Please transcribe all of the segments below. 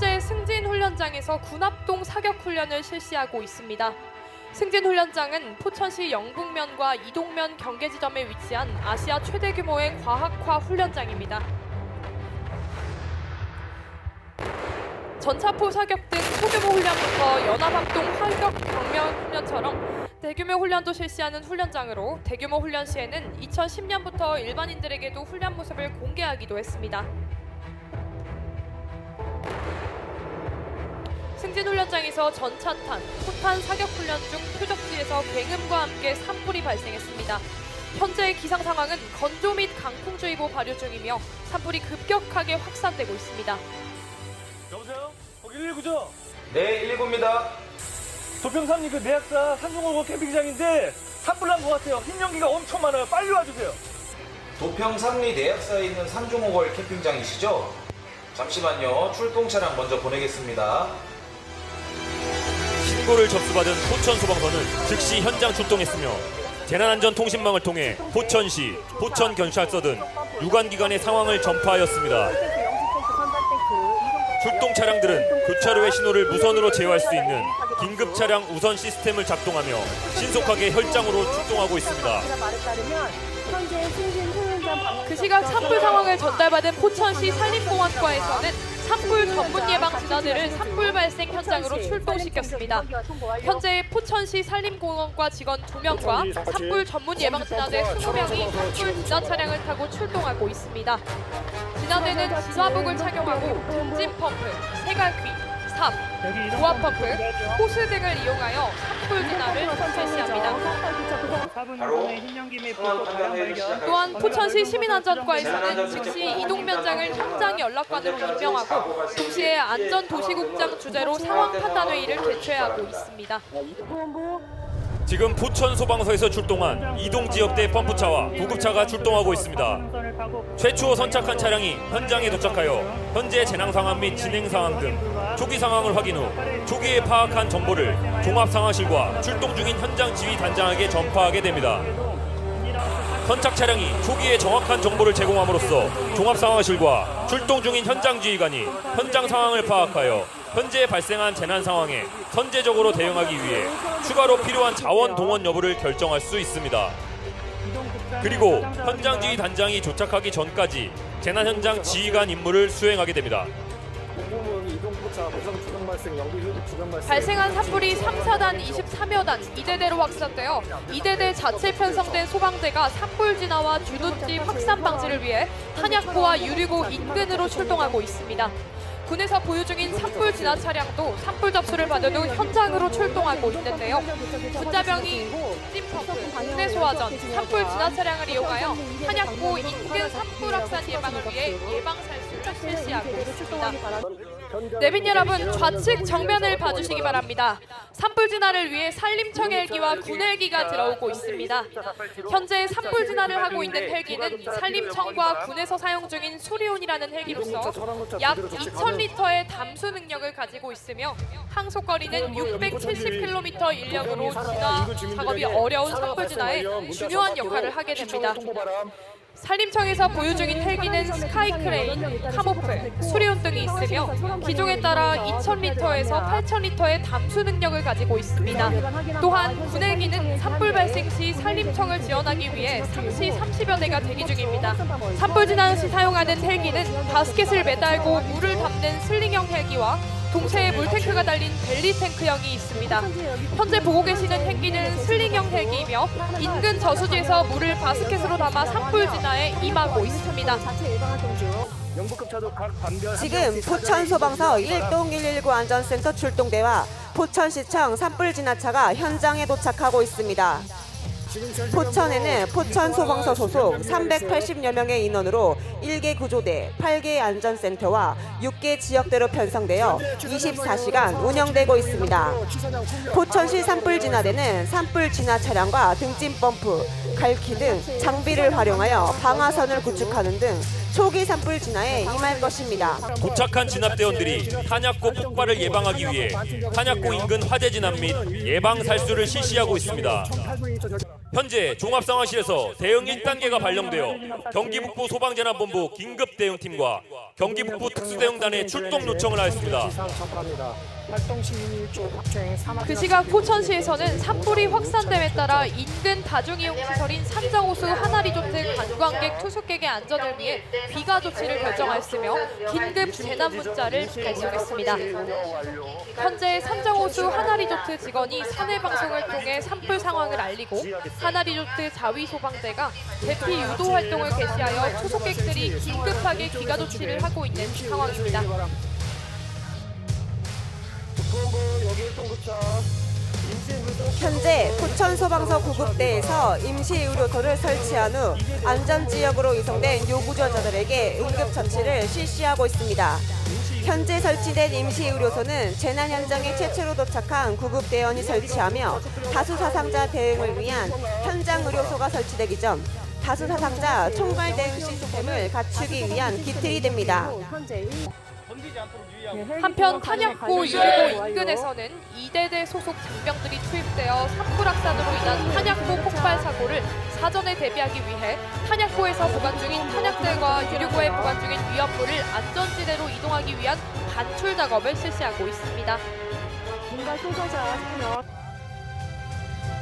현재 승진훈련장에서 군합동 사격훈련을 실시하고 있습니다. 승진훈련장은 포천시 영북면과 이동면 경계지점에 위치한 아시아 최대 규모의 과학화 훈련장입니다. 전차포 사격 등 소규모 훈련부터 연합합동 화격 격면 훈련처럼 대규모 훈련도 실시하는 훈련장으로 대규모 훈련 시에는 2010년부터 일반인들에게도 훈련 모습을 공개하기도 했습니다. 승진훈련장에서 전차탄, 포탄 사격훈련 중 표적지에서 굉음과 함께 산불이 발생했습니다. 현재의 기상 상황은 건조 및 강풍주의보 발효 중이며 산불이 급격하게 확산되고 있습니다. 여보세요? 거기 119죠? 네, 119입니다. 도평산리 그 내학사 산중호고 캠핑장인데 산불 난 것 같아요. 흰 연기가 엄청 많아요. 빨리 와주세요. 도평 삼리 내학사에 있는 산중호걸 캠핑장이시죠? 잠시만요. 출동 차량 먼저 보내겠습니다. 신고를 접수받은 포천소방서는 즉시 현장 출동했으며 재난안전통신망을 통해 포천시, 포천경찰서 등 유관기관의 상황을 전파하였습니다. 출동 차량들은 교차로의 신호를 무선으로 제어할 수 있는 긴급 차량 우선 시스템을 작동하며 신속하게 현장으로 출동하고 있습니다. 그 시각 산불 상황을 전달받은 포천시 산림공원과에서는 산불 전문 예방 진화대를 산불 발생 현장으로 출동시켰습니다. 현재 포천시 산림공원과 직원 2명과 산불 전문 예방 진화대 20명이 산불 진화 차량을 타고 출동하고 있습니다. 진화대는 진화복을 착용하고 등짐 펌프, 세갈퀴, 삽, 고압 펌프, 호스 등을 이용하여 산불 진화를 실시합니다. 또한 포천시 시민안전과에서는 즉시 이동면장을 현장 연락관으로 임명하고 동시에 안전도시국장 주재로 상황 판단 회의를 개최하고 있습니다. 지금 포천소방서에서 출동한 이동지역대 펌프차와 구급차가 출동하고 있습니다. 최초 선착한 차량이 현장에 도착하여 현재 재난 상황 및 진행 상황 등 초기 상황을 확인 후 초기에 파악한 정보를 종합상황실과 출동 중인 현장 지휘 단장에게 전파하게 됩니다. 선착 차량이 초기에 정확한 정보를 제공함으로써 종합상황실과 출동 중인 현장 지휘관이 현장 상황을 파악하여 현재 발생한 재난 상황에 선제적으로 대응하기 위해 추가로 필요한 자원 동원 여부를 결정할 수 있습니다. 그리고 현장 지휘 단장이 도착하기 전까지 재난 현장 지휘관 임무를 수행하게 됩니다. 발생한 산불이 3사단 23여 단 2대대로 확산되어 2대대 자체 편성된 소방대가 산불 진화와 주둔지 확산 방지를 위해 탄약고와 유리고 인근으로 출동하고 있습니다. 군에서 보유 중인 산불 진화 차량도 산불 접수를 받은 후 현장으로 출동하고 있는데요. 군자병이 찜펌프, 국내 소화전, 산불 진화 차량을 이용하여 탄약고 인근 산불 확산 예방을 위해 예방 살수를 실시하고 있습니다. 내빈 여러분, 좌측 정면을 봐주시기 바랍니다. 산불 진화를 위해 산림청 헬기와 군 헬기가 들어오고 있습니다. 현재 산불 진화를 하고 있는 헬기는 산림청과 군에서 사용 중인 수리온이라는 헬기로서 약 2,000리터의 담수 능력을 가지고 있으며 항속거리는 670km 인력으로 진화 작업이 어려운 산불 진화에 중요한 역할을 하게 됩니다. 산림청에서 보유 중인 헬기는 스카이크레인, 카모프, 수리온 등이 있으며 기종에 따라 2,000리터에서 8,000리터의 담수 능력을 가지고 있습니다. 또한 군 헬기는 산불 발생 시 산림청을 지원하기 위해 상시 30여 대가 대기 중입니다. 산불 진화 시 사용하는 헬기는 바스켓을 매달고 물을 담는 슬링형 헬기와 동체에 물탱크가 달린 벨리탱크형이 있습니다. 현재 보고 계시는 헬기는 슬링형 헬기이며 인근 저수지에서 물을 바스켓으로 담아 산불 진화에 임하고 있습니다. 지금 포천소방서 1동 119 안전센터 출동대와 포천시청 산불 진화차가 현장에 도착하고 있습니다. 포천에는 포천소방서 소속 380여 명의 인원으로 1개 구조대, 8개 안전센터와 6개 지역대로 편성되어 24시간 운영되고 있습니다. 포천시 산불진화대는 산불진화 차량과 등짐 펌프, 갈퀴 등 장비를 활용하여 방화선을 구축하는 등 초기 산불 진화에 임할 것입니다. 도착한 진압대원들이 탄약고 폭발을 예방하기 위해 탄약고 인근 화재 진압 및 예방 살수를 실시하고 있습니다. 현재 종합상황실에서 대응 1단계가 발령되어 경기북부 소방재난본부 긴급대응팀과 경기북부 특수대응단의 출동 요청을 하였습니다. 그 시각 포천시에서는 산불이 확산됨에 따라 인근 다중이용시설인 산정호수 하나리조트 관광객 투숙객의 안전을 위해 비가 조치를 결정하였으며 긴급 재난 문자를 발송했습니다. 현재 산정호수 하나리조트 직원이 사내방송을 통해 산불 상황을 알리고 하나리조트 자위소방대가 대피 유도 활동을 개시하여 투숙객들이 긴급하게 귀가 조치를 하고 있는 상황입니다. 현재 포천소방서 구급대에서 임시의료소를 설치한 후 안전지역으로 이송된 요구조자들에게 응급처치를 실시하고 있습니다. 현재 설치된 임시의료소는 재난 현장에 최초로 도착한 구급대원이 설치하며 다수 사상자 대응을 위한 현장 의료소가 설치되기 전 다수 사상자 총괄 대응 시스템을 갖추기 위한 기틀이 됩니다. 한편 탄약고 유리고 인근에서는 이대대 소속 장병들이 투입되어 산불 확산으로 인한 탄약고 폭발 사고를 사전에 대비하기 위해 탄약고에서 보관 중인 탄약들과 유리고에 보관 중인 위험물을 안전지대로 이동하기 위한 반출 작업을 실시하고 있습니다.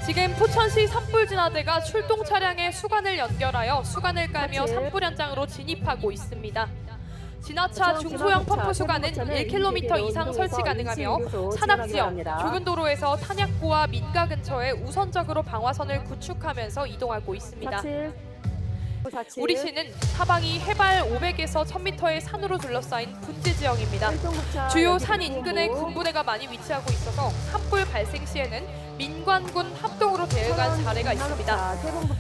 지금 포천시 산불진화대가 출동 차량에 수관을 연결하여 수관을 깔며 산불 현장으로 진입하고 있습니다. 진화차 중소형 펌프 수관은 1km 이상 설치 가능하며 산악지역, 좁은 도로에서 탄약고와 민가 근처에 우선적으로 방화선을 구축하면서 이동하고 있습니다. 우리 시는 사방이 해발 500에서 1000m의 산으로 둘러싸인 분지 지역입니다. 주요 산 인근에 군부대가 많이 위치하고 있어서 산불 발생 시에는 민관군 합동으로 대응한 사례가 있습니다.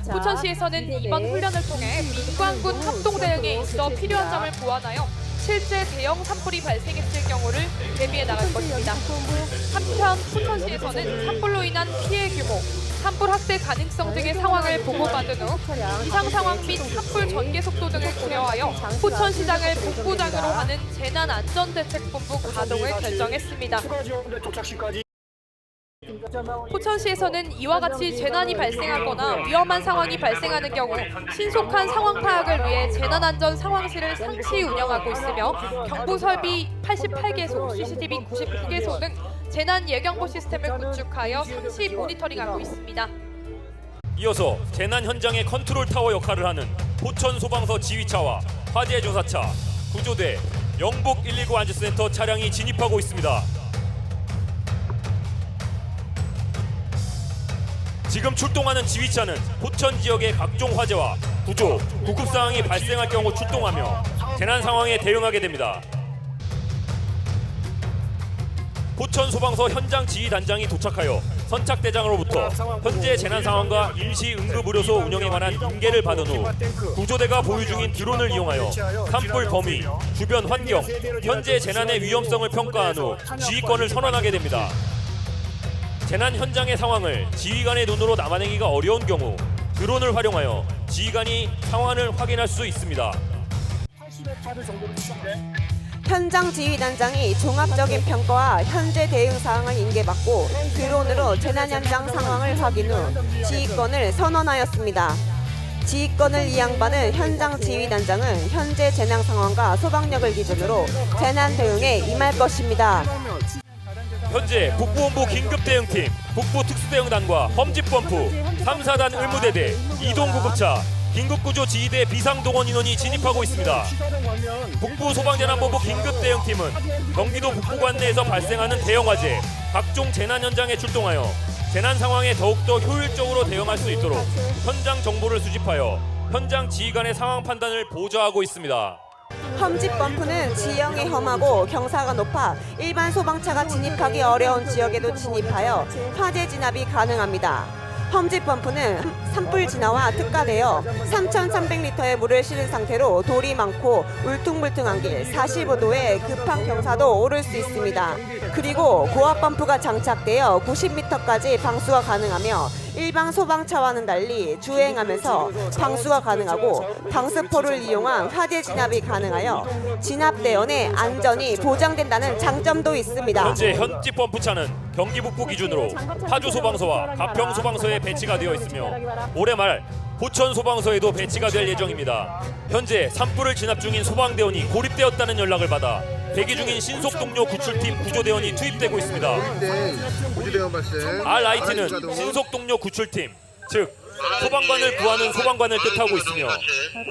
포천시에서는 이번 훈련을 통해 민관군 합동 대응에 있어 필요한 점을 보완하여 실제 대형 산불이 발생했을 경우를 대비해 나갈 것입니다. 한편 포천시에서는 산불로 인한 피해 규모, 산불 확대 가능성 등의 상황을 보고받은 후 이상 상황 및 산불 전개 속도 등을 고려하여 포천시장을 본부장으로 하는 재난안전대책본부 가동을 결정했습니다. 포천시에서는 이와 같이 재난이 발생하거나 위험한 상황이 발생하는 경우 신속한 상황 파악을 위해 재난안전 상황실을 상시 운영하고 있으며 경보설비 88개소, CCTV 99개소 등 재난 예경보 시스템을 구축하여 상시 모니터링하고 있습니다. 이어서 재난 현장의 컨트롤 타워 역할을 하는 포천 소방서 지휘차와 화재 조사차, 구조대, 영북 119 안전센터 차량이 진입하고 있습니다. 지금 출동하는 지휘차는 포천 지역의 각종 화재와 구조, 구급 상황이 발생할 경우 출동하며 재난 상황에 대응하게 됩니다. 포천 소방서 현장 지휘단장이 도착하여 선착대장으로부터 현재 재난 상황과 임시 응급 의료소 운영에 관한 인계를 받은 후 구조대가 보유 중인 드론을 이용하여 산불 범위, 주변 환경, 현재 재난의 위험성을 평가한 후 지휘권을 선언하게 됩니다. 재난 현장의 상황을 지휘관의 눈으로 남아내기가 어려운 경우 드론을 활용하여 지휘관이 상황을 확인할 수 있습니다. 현장 지휘단장이 종합적인 평가와 현재 대응 사항을 인계받고 드론으로 재난 현장 상황을 확인 후 지휘권을 선언하였습니다. 지휘권을 이양받은 현장 지휘단장은 현재 재난 상황과 소방력을 기준으로 재난 대응에 임할 것입니다. 현재 북부본부 긴급대응팀, 북부특수대응단과 험지펌프, 3, 4단 의무대대, 이동구급차, 긴급구조지휘대 비상동원 인원이 진입하고 있습니다. 북부소방재난본부 긴급대응팀은 경기도 북부관 내에서 발생하는 대형화재, 각종 재난 현장에 출동하여 재난 상황에 더욱더 효율적으로 대응할 수 있도록 현장 정보를 수집하여 현장 지휘관의 상황 판단을 보좌하고 있습니다. 험지펌프는 지형이 험하고 경사가 높아 일반 소방차가 진입하기 어려운 지역에도 진입하여 화재 진압이 가능합니다. 험지펌프는 산불 진화와 특가되어 3,300리터의 물을 실은 상태로 돌이 많고 울퉁불퉁한 길 45도의 급한 경사도 오를 수 있습니다. 그리고 고압 펌프가 장착되어 90m까지 방수가 가능하며 일반 소방차와는 달리 주행하면서 방수가 가능하고 방수포를 이용한 화재 진압이 가능하여 진압대원의 안전이 보장된다는 장점도 있습니다. 현재 현지 펌프차는 경기 북부 기준으로 파주 소방서와 가평 소방서에 배치가 되어 있으며 올해 말 포천 소방서에도 배치가 될 예정입니다. 현재 산불을 진압 중인 소방대원이 고립되었다는 연락을 받아 대기 중인 신속동료 구출팀 구조대원이 투입되고 있습니다. 구조대원 발생. RIT는 신속동료 구출팀, 즉 소방관을 구하는 소방관을 뜻하고 있으며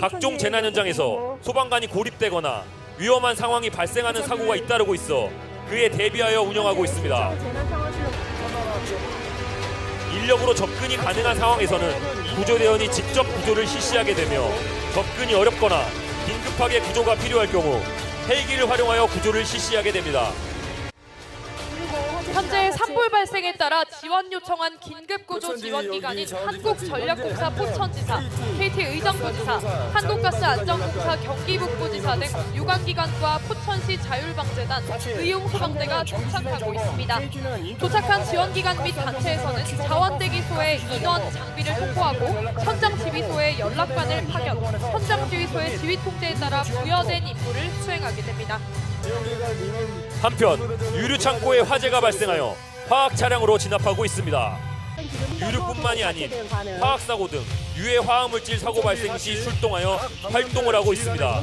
각종 재난 현장에서 소방관이 고립되거나 위험한 상황이 발생하는 사고가 잇따르고 있어 그에 대비하여 운영하고 있습니다. 인력으로 접근이 가능한 상황에서는 구조대원이 직접 구조를 실시하게 되며 접근이 어렵거나 긴급하게 구조가 필요할 경우 헬기를 활용하여 구조를 실시하게 됩니다. 현재 산불 발생에 따라 지원 요청한 긴급구조 지원기관인 한국전력공사 포천지사, KT의정부지사, 한국가스안전공사 경기북부지사 등 유관기관과 포천시 자율방재단, 의용소방대가 도착하고 있습니다. 도착한 지원기관 및 단체에서는 자원대기소에 인원, 장비를 통보하고 현장지휘소에 연락관을 파견, 현장지휘소의 지휘통제에 따라 부여된 임무를 수행하게 됩니다. 한편 유류창고에 화재가 발생하여 화학 차량으로 진압하고 있습니다. 유류뿐만이 아닌 화학사고 등 유해 화학물질 사고 발생 시 출동하여 활동을 하고 있습니다.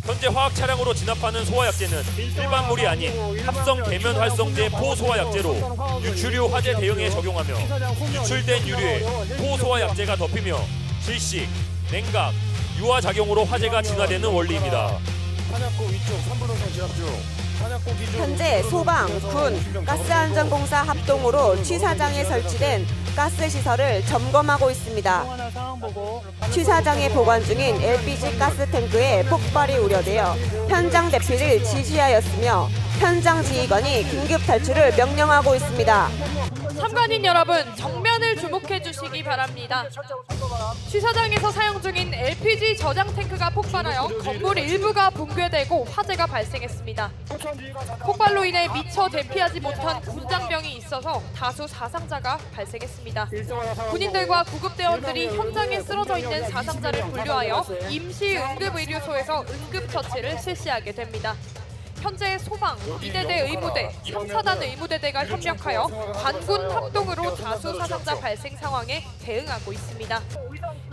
현재 화학 차량으로 진압하는 소화약제는 일반물이 아닌 합성 계면 활성제 포소화약제로 유출유 화재 대응에 적용하며 유출된 유류에 포소화약제가 덮이며 질식, 냉각, 유화작용으로 화재가 진화되는 원리입니다. 현재 소방, 군, 가스안전공사 합동으로 취사장에 설치된 가스시설을 점검하고 있습니다. 취사장에 보관 중인 LPG 가스탱크에 폭발이 우려되어 현장 대피를 지시하였으며 현장 지휘관이 긴급 탈출을 명령하고 있습니다. 참관인 여러분, 정면을 주목해 주시기 바랍니다. 취사장에서 사용 중인 LPG 저장 탱크가 폭발하여 건물 일부가 붕괴되고 화재가 발생했습니다. 폭발로 인해 미처 대피하지 못한 군장병이 있어서 다수 사상자가 발생했습니다. 군인들과 구급대원들이 현장에 쓰러져 있는 사상자를 분류하여 임시 응급의료소에서 응급처치를 실시하게 됩니다. 현재 소방, 2대대 의무대, 3사단 의무대대가 협력하여 관군 합동으로 다수 사상자 발생 상황에 대응하고 있습니다.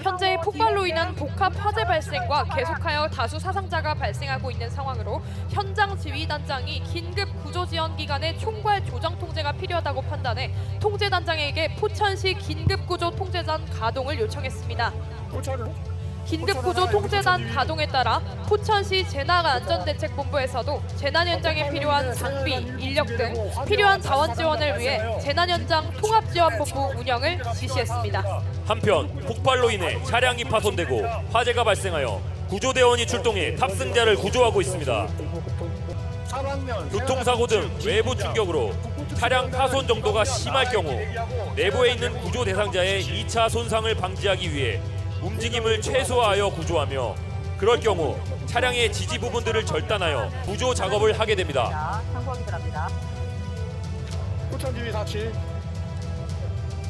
현재 폭발로 인한 복합 화재 발생과 계속하여 다수 사상자가 발생하고 있는 상황으로 현장 지휘단장이 긴급 구조 지원 기관의 총괄 조정 통제가 필요하다고 판단해 통제단장에게 포천시 긴급구조 통제단 가동을 요청했습니다. 긴급구조 통제단 가동에 따라 포천시 재난안전대책본부에서도 재난 현장에 필요한 장비, 인력 등 필요한 자원 지원을 위해 재난현장 통합지원본부 운영을 지시했습니다. 한편 폭발로 인해 차량이 파손되고 화재가 발생하여 구조대원이 출동해 탑승자를 구조하고 있습니다. 교통사고 등 외부 충격으로 차량 파손 정도가 심할 경우 내부에 있는 구조 대상자의 2차 손상을 방지하기 위해 움직임을 최소화하여 구조하며 그럴 경우 차량의 지지 부분들을 절단하여 구조 작업을 하게 됩니다.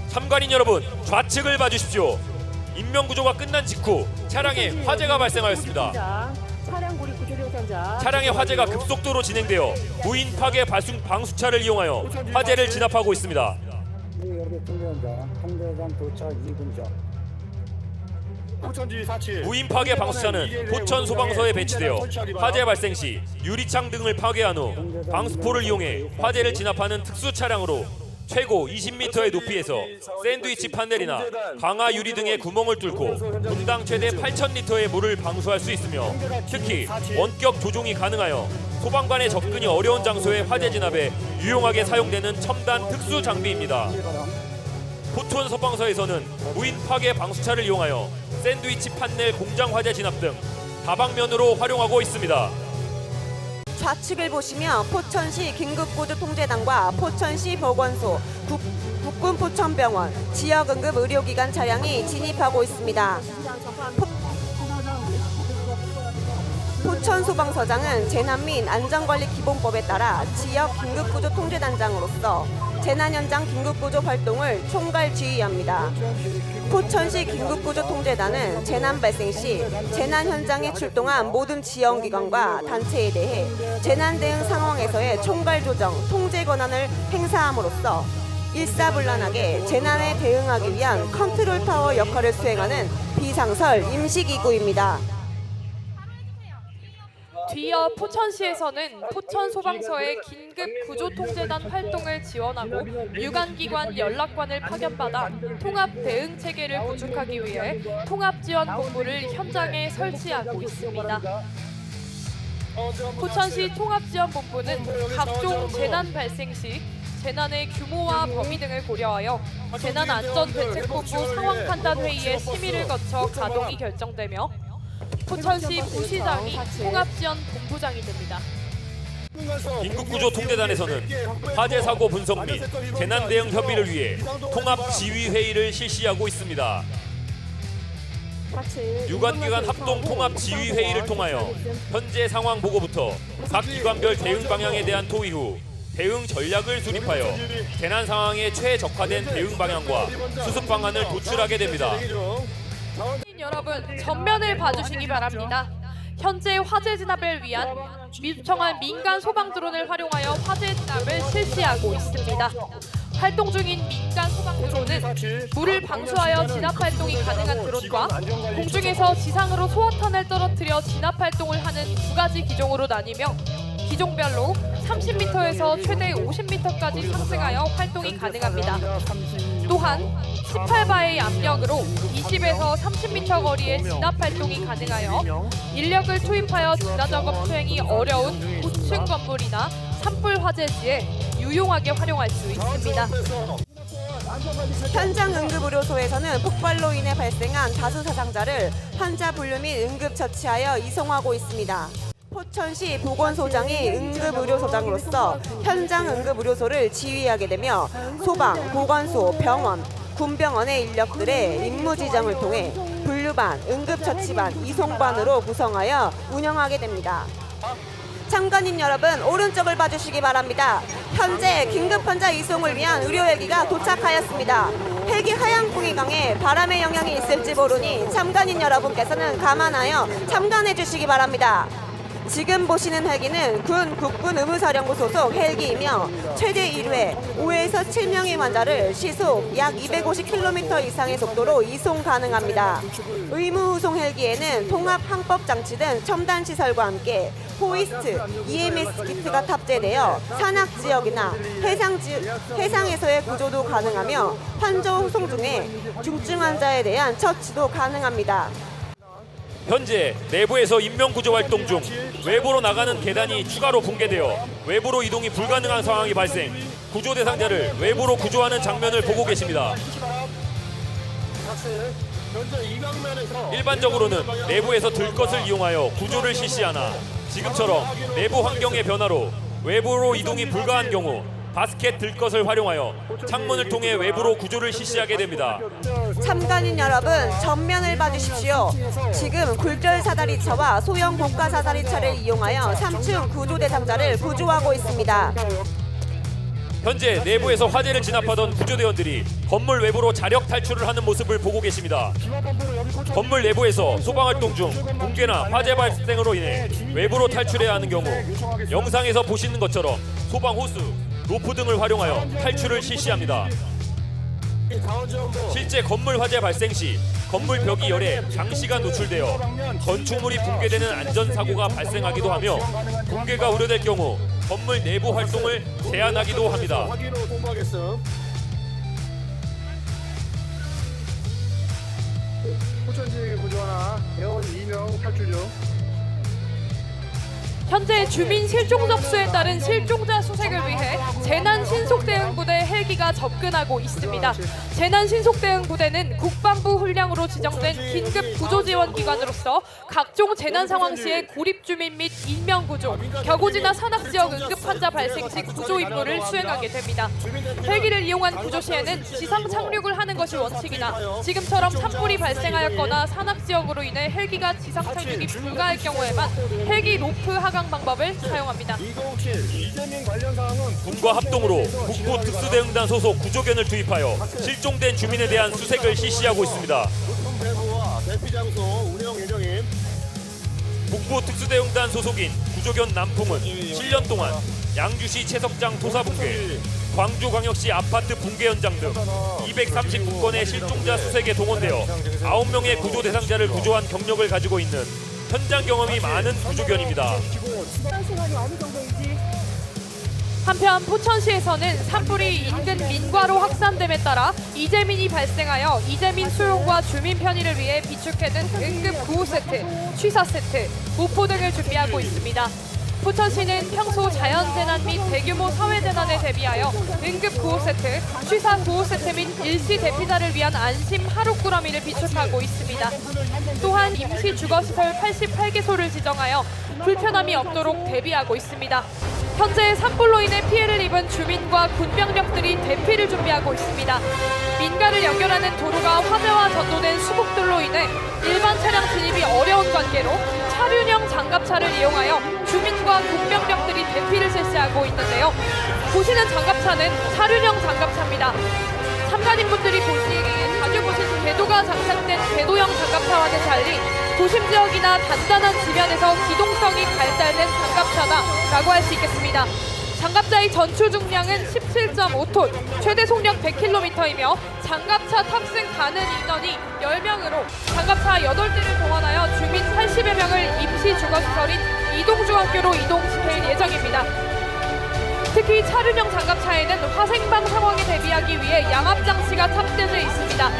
참관인 여러분, 좌측을 봐주십시오. 인명구조가 끝난 직후 차량에 화재가 발생하였습니다. 차량의 화재가 급속도로 진행되어 무인 파괴 방수차를 이용하여 화재를 진압하고 있습니다. 무인 파괴 방수차는 포천 소방서에 배치되어 화재 발생 시 유리창 등을 파괴한 후 방수포를 이용해 화재를 진압하는 특수 차량으로 최고 20m의 높이에서 샌드위치 판넬이나 강화 유리 등의 구멍을 뚫고 분당 최대 8,000리터의 물을 방수할 수 있으며 특히 원격 조종이 가능하여 소방관의 접근이 어려운 장소의 화재 진압에 유용하게 사용되는 첨단 특수 장비입니다. 포천 소방서에서는 무인 파괴 방수차를 이용하여 샌드위치 판넬 공장 화재 진압 등 다방면으로 활용하고 있습니다. 좌측을 보시면 포천시 긴급구조통제단과 포천시 보건소, 국군 포천병원, 지역응급 의료기관 차량이 진입하고 있습니다. 포천소방서장은 재난민안전관리기본법에 따라 지역 긴급구조통제단장으로서 재난 현장 긴급구조 활동을 총괄 지휘합니다. 포천시 긴급구조통제단은 재난 발생 시 재난 현장에 출동한 모든 지원기관과 단체에 대해 재난 대응 상황에서의 총괄 조정, 통제 권한을 행사함으로써 일사불란하게 재난에 대응하기 위한 컨트롤 타워 역할을 수행하는 비상설 임시기구입니다. 뒤이어 포천시에서는 포천소방서의 긴급구조통제단 활동을 지원하고 유관기관 연락관을 파견받아 통합대응체계를 구축하기 위해 통합지원본부를 현장에 설치하고 있습니다. 포천시 통합지원본부는 각종 재난 발생 시 재난의 규모와 범위 등을 고려하여 재난안전대책본부 상황판단회의의 심의를 거쳐 가동이 결정되며 포천시 부시장이 통합지원본부장이 됩니다. 긴급구조통제단에서는 화재사고 분석 및 재난대응 협의를 위해 통합지휘회의를 실시하고 있습니다. 유관기관 합동통합지휘회의를 통하여 현재 상황 보고부터 각 기관별 대응 방향에 대한 토의 후 대응 전략을 수립하여 재난 상황에 최적화된 대응 방향과 수습 방안을 도출하게 됩니다. 여러분, 전면을 봐주시기 바랍니다. 현재 화재 진압을 위한 요청한 민간 소방 드론을 활용하여 화재 진압을 실시하고 있습니다. 활동 중인 민간 소방 드론은 물을 방수하여 진압 활동이 가능한 드론과 공중에서 지상으로 소화탄을 떨어뜨려 진압 활동을 하는 두 가지 기종으로 나뉘며 기종별로 30m에서 최대 50m까지 상승하여 활동이 가능합니다. 또한 18바의 압력으로 20에서 30m 거리의 진압 활동이 가능하여 인력을 투입하여 진화 작업 수행이 어려운 고층 건물이나 산불 화재지에 유용하게 활용할 수 있습니다. 현장 응급의료소에서는 폭발로 인해 발생한 다수 사상자를 환자 분류 및 응급 처치하여 이송하고 있습니다. 포천시 보건소장이 응급의료소장으로서 현장 응급의료소를 지휘하게 되며 소방, 보건소, 병원, 군병원의 인력들의 임무 지정을 통해 분류반, 응급처치반, 이송반으로 구성하여 운영하게 됩니다. 참관인 여러분, 오른쪽을 봐주시기 바랍니다. 현재 긴급 환자 이송을 위한 의료 헬기가 도착하였습니다. 헬기 하향풍이 강해 바람의 영향이 있을지 모르니 참관인 여러분께서는 감안하여 참관해 주시기 바랍니다. 지금 보시는 헬기는 군 국군 의무사령부 소속 헬기이며 최대 1회 5에서 7명의 환자를 시속 약 250km 이상의 속도로 이송 가능합니다. 의무 후송 헬기에는 통합 항법 장치 등 첨단 시설과 함께 호이스트, EMS 키트가 탑재되어 산악 지역이나 해상에서의 구조도 가능하며 환자 후송 중에 중증 환자에 대한 처치도 가능합니다. 현재 내부에서 인명구조 활동 중 외부로 나가는 계단이 추가로 붕괴되어 외부로 이동이 불가능한 상황이 발생, 구조 대상자를 외부로 구조하는 장면을 보고 계십니다. 일반적으로는 내부에서 들것을 이용하여 구조를 실시하나 지금처럼 내부 환경의 변화로 외부로 이동이 불가한 경우 바스켓 들것을 활용하여 창문을 통해 외부로 구조를 실시하게 됩니다. 참관인 여러분, 전면을 봐주십시오. 지금 굴절 사다리차와 소형 고가 사다리차를 이용하여 3층 구조 대상자를 구조하고 있습니다. 현재 내부에서 화재를 진압하던 구조대원들이 건물 외부로 자력 탈출을 하는 모습을 보고 계십니다. 건물 내부에서 소방활동 중 붕괴나 화재 발생으로 인해 외부로 탈출해야 하는 경우 영상에서 보시는 것처럼 소방 호수, 로프 등을 활용하여 탈출을 실시합니다. 실제 건물 화재 발생 시 건물 벽이 열에 장시간 노출되어 건축물이 붕괴되는 안전사고가 발생하기도 하며 붕괴가 우려될 경우 건물 내부 활동을 제한하기도 합니다. 포천지역에 구조 하나, 대원 2명 탈출 중. 현재 주민 실종 접수에 따른 실종자 수색을 위해 재난신속대응부대 헬기가 접근하고 있습니다. 재난신속대응부대는 국방부 훈령으로 지정된 긴급 구조지원기관으로서 각종 재난 상황 시에 고립주민 및 인명구조, 격오지나 산악지역 응급환자 발생 시 구조 임무를 수행하게 됩니다. 헬기를 이용한 구조 시에는 지상 착륙을 하는 것이 원칙이나 지금처럼 산불이 발생하였거나 산악지역으로 인해 헬기가 지상 착륙이 불가할 경우에만 헬기 로프 하강 방법을 사용합니다. 군과 합동으로 북부 특수대응단 소속 구조견을 투입하여 실종된 주민에 대한 수색을 실시하고 있습니다. 북부 특수대응단 소속인 구조견 남풍은 7년 동안 양주시 채석장 토사 붕괴, 광주광역시 아파트 붕괴 현장 등 239건의 실종자 수색에 동원되어 9명의 구조 대상자를 구조한 경력을 가지고 있는 현장 경험이 많은 구조견입니다. 한편 포천시에서는 산불이 인근 민과로 확산됨에 따라 이재민이 발생하여 이재민 수용과 주민 편의를 위해 비축해둔 응급 구호 세트, 취사 세트, 모포 등을 준비하고 있습니다. 포천시는 평소 자연재난 및 대규모 사회재난에 대비하여 응급 구호 세트, 취사 구호 세트 및 일시 대피자를 위한 안심 하루 꾸러미를 비축하고 있습니다. 또한 임시 주거시설 88개소를 지정하여 불편함이 없도록 대비하고 있습니다. 현재 산불로 인해 피해를 입은 주민과 군병력들이 대피를 준비하고 있습니다. 민가를 연결하는 도로가 화재와 전도된 수복들로 인해 일반 차량 진입이 어려운 관계로 차륜형 장갑차를 이용하여 주민과 군병력들이 대피를 실시하고 있는데요. 보시는 장갑차는 차륜형 장갑차입니다. 참가진분들이 보시기에 자주 보신 궤도가 장착된 궤도형 장갑차와는 달리 도심 지역이나 단단한 지면에서 기동성이 발달된 장갑차다라고 할 수 있겠습니다. 장갑차의 전추 중량은 17.5톤, 최대 속력 100km이며 장갑차 탑승 가능 인원이 10명으로 장갑차 8대를 동원하여 주민 80여 명을 임시 주거시설인 이동중학교로 이동시킬 예정입니다. 특히 차륜형 장갑차에는 화생방 상황에 대비하기 위해 양압장치가 탑재되어 있습니다.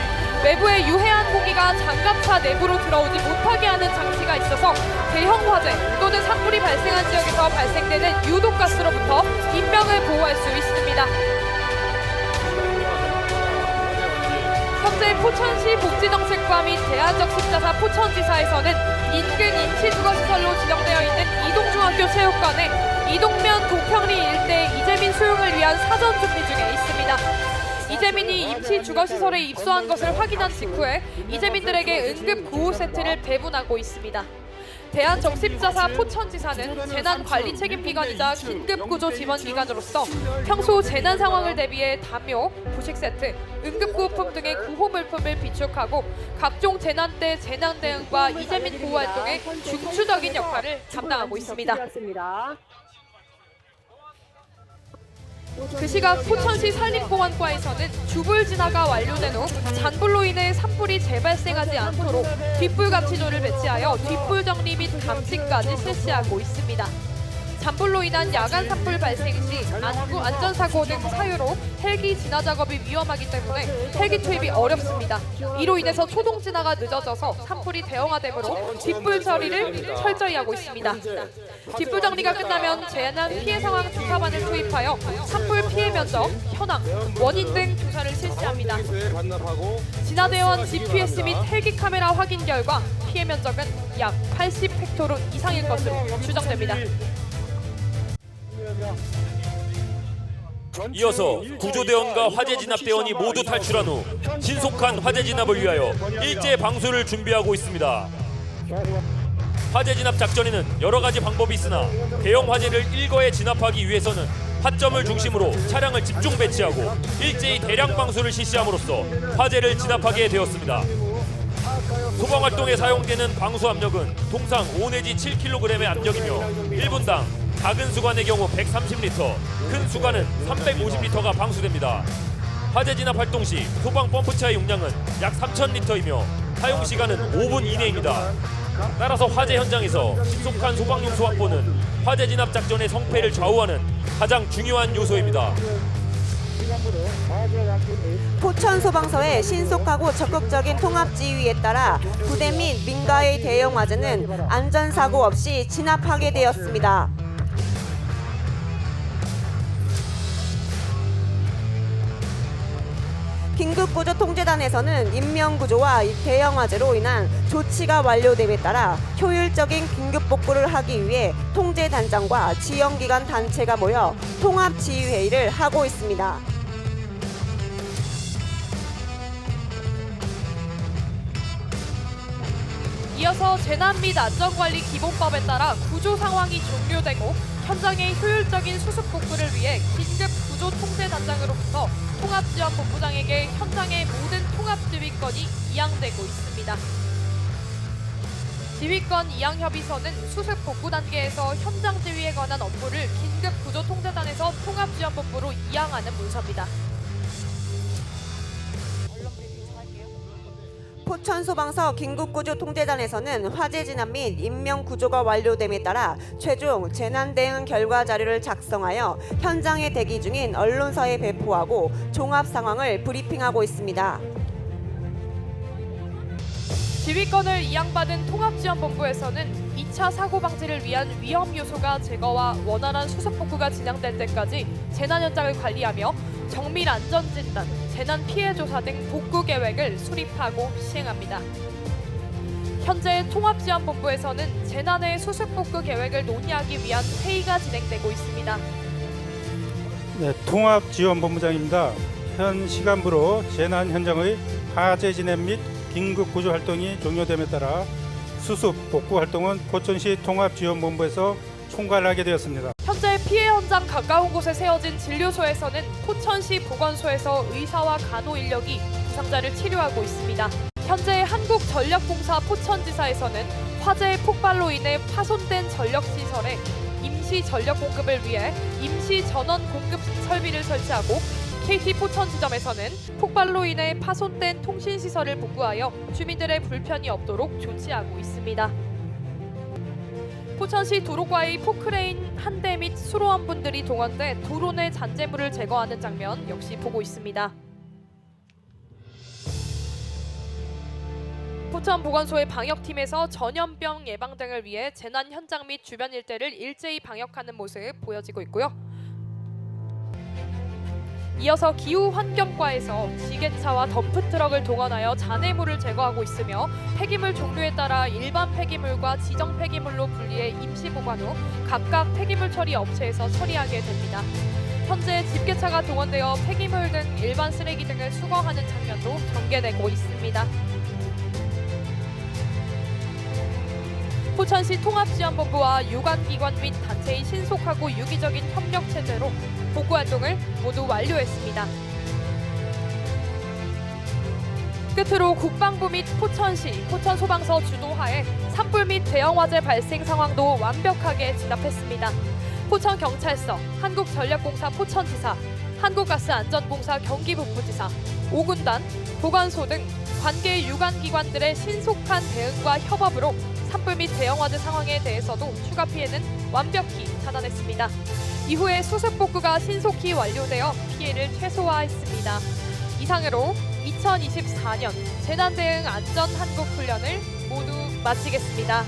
외부의 유해한 공기가 장갑차 내부로 들어오지 못하게 하는 장치가 있어서 대형 화재 또는 산불이 발생한 지역에서 발생되는 유독가스로부터 인명을 보호할 수 있습니다. 현재 포천시 복지정책과 및 대안적 십자사 포천지사에서는 인근 임시주거시설로 지정되어 있는 이동중학교 체육관에 이동면 도평리 일대 이재민 수용을 위한 사전 준비 중에 있습니다. 이재민이 임시 주거시설에 입소한 것을 확인한 직후에 이재민들에게 응급 구호 세트를 배분하고 있습니다. 대한적십자사 포천지사는 재난관리 책임기관이자 긴급구조지원기관으로서 평소 재난 상황을 대비해 담요, 부식 세트, 응급구호품 등의 구호물품을 비축하고 각종 재난 때 재난 대응과 이재민 보호 활동에 중추적인 역할을 담당하고 있습니다. 그 시각 포천시 산림공원과에서는 주불 진화가 완료된 후 잔불로 인해 산불이 재발생하지 않도록 뒷불 감시조를 배치하여 뒷불 정리 및 감시까지 실시하고 있습니다. 잔불로 인한 야간 산불 발생 시 안전사고 등 사유로 헬기 진화 작업이 위험하기 때문에 헬기 투입이 어렵습니다. 이로 인해서 초동 진화가 늦어져서 산불이 대형화되므로 뒷불 처리를 철저히 하고 있습니다. 뒷불 정리가 끝나면 재난 피해 상황 조사반을 투입하여 산불 피해 면적, 현황, 원인 등 조사를 실시합니다. 진화대원 GPS 및 헬기 카메라 확인 결과 피해 면적은 약 80헥토르 이상일 것으로 추정됩니다. 이어서 구조대원과 화재진압대원이 모두 탈출한 후 신속한 화재 진압을 위하여 일제 방수를 준비하고 있습니다. 화재 진압 작전에는 여러 가지 방법이 있으나 대형 화재를 일거에 진압하기 위해서는 화점을 중심으로 차량을 집중 배치하고 일제히 대량 방수를 실시함으로써 화재를 진압하게 되었습니다. 소방활동에 사용되는 방수 압력은 통상 5 내지 7kg의 압력이며 1분당 작은 수관의 경우 130리터, 큰 수관은 350리터가 방수됩니다. 화재 진압 활동 시 소방 펌프차의 용량은 약 3,000리터이며 사용 시간은 5분 이내입니다. 따라서 화재 현장에서 신속한 소방용수 확보는 화재 진압 작전의 성패를 좌우하는 가장 중요한 요소입니다. 포천 소방서의 신속하고 적극적인 통합 지휘에 따라 부대 및 민가의 대형 화재는 안전사고 없이 진압하게 되었습니다. 긴급구조통제단에서는 인명구조와 대형 화재로 인한 조치가 완료됨에 따라 효율적인 긴급복구를 하기 위해 통제단장과 지원기관 단체가 모여 통합지휘회의를 하고 있습니다. 이어서 재난 및 안전관리 기본법에 따라 구조 상황이 종료되고 현장의 효율적인 수습복구를 위해 긴급구조통제단장으로부터 통합지원본부장에게 현장의 모든 통합지휘권이 이양되고 있습니다. 지휘권 이양 협의서는 수습복구 단계에서 현장 지휘에 관한 업무를 긴급구조통제단에서 통합지원본부로 이양하는 문서입니다. 포천소방서 긴급구조통제단에서는 화재 진압 및 인명구조가 완료됨에 따라 최종 재난대응 결과 자료를 작성하여 현장에 대기 중인 언론사에 배포하고 종합 상황을 브리핑하고 있습니다. 지휘권을 이양받은 통합지원본부에서는 2차 사고 방지를 위한 위험 요소가 제거와 원활한 수습복구가 진행될 때까지 재난 현장을 관리하며 정밀 안전진단, 재난 피해 조사 등 복구 계획을 수립하고 시행합니다. 현재 통합지원본부에서는 재난의 수습복구 계획을 논의하기 위한 회의가 진행되고 있습니다. 네, 통합지원본부장입니다. 현 시간부로 재난 현장의 화재 진압 및 긴급구조 활동이 종료됨에 따라 수습, 복구 활동은 포천시 통합지원본부에서 총괄하게 되었습니다. 현재 피해 현장 가까운 곳에 세워진 진료소에서는 포천시 보건소에서 의사와 간호 인력이 부상자를 치료하고 있습니다. 현재 한국전력공사 포천지사에서는 화재의 폭발로 인해 파손된 전력시설에 임시 전력 공급을 위해 임시 전원 공급 설비를 설치하고 KT 포천 지점에서는 폭발로 인해 파손된 통신시설을 복구하여 주민들의 불편이 없도록 조치하고 있습니다. 포천시 도로과의 포크레인 한 대 및 수로원분들이 동원돼 도로 내 잔재물을 제거하는 장면 역시 보고 있습니다. 포천보건소의 방역팀에서 전염병 예방 등을 위해 재난 현장 및 주변 일대를 일제히 방역하는 모습 보여지고 있고요. 이어서 기후환경과에서 지게차와 덤프트럭을 동원하여 잔해물을 제거하고 있으며 폐기물 종류에 따라 일반 폐기물과 지정 폐기물로 분리해 임시 보관 후 각각 폐기물 처리 업체에서 처리하게 됩니다. 현재 집게차가 동원되어 폐기물 등 일반 쓰레기 등을 수거하는 장면도 전개되고 있습니다. 포천시 통합지원본부와 유관기관 및 단체의 신속하고 유기적인 협력 체제로 복구 활동을 모두 완료했습니다. 끝으로 국방부 및 포천시, 포천소방서 주도하에 산불 및 대형 화재 발생 상황도 완벽하게 진압했습니다. 포천경찰서, 한국전력공사 포천지사, 한국가스안전공사 경기북부지사, 5군단, 보건소 등 관계 유관기관들의 신속한 대응과 협업으로 산불 및 대형 화재 상황에 대해서도 추가 피해는 완벽히 차단했습니다. 이후에 수습복구가 신속히 완료되어 피해를 최소화했습니다. 이상으로 2024년 재난대응 안전한국훈련을 모두 마치겠습니다.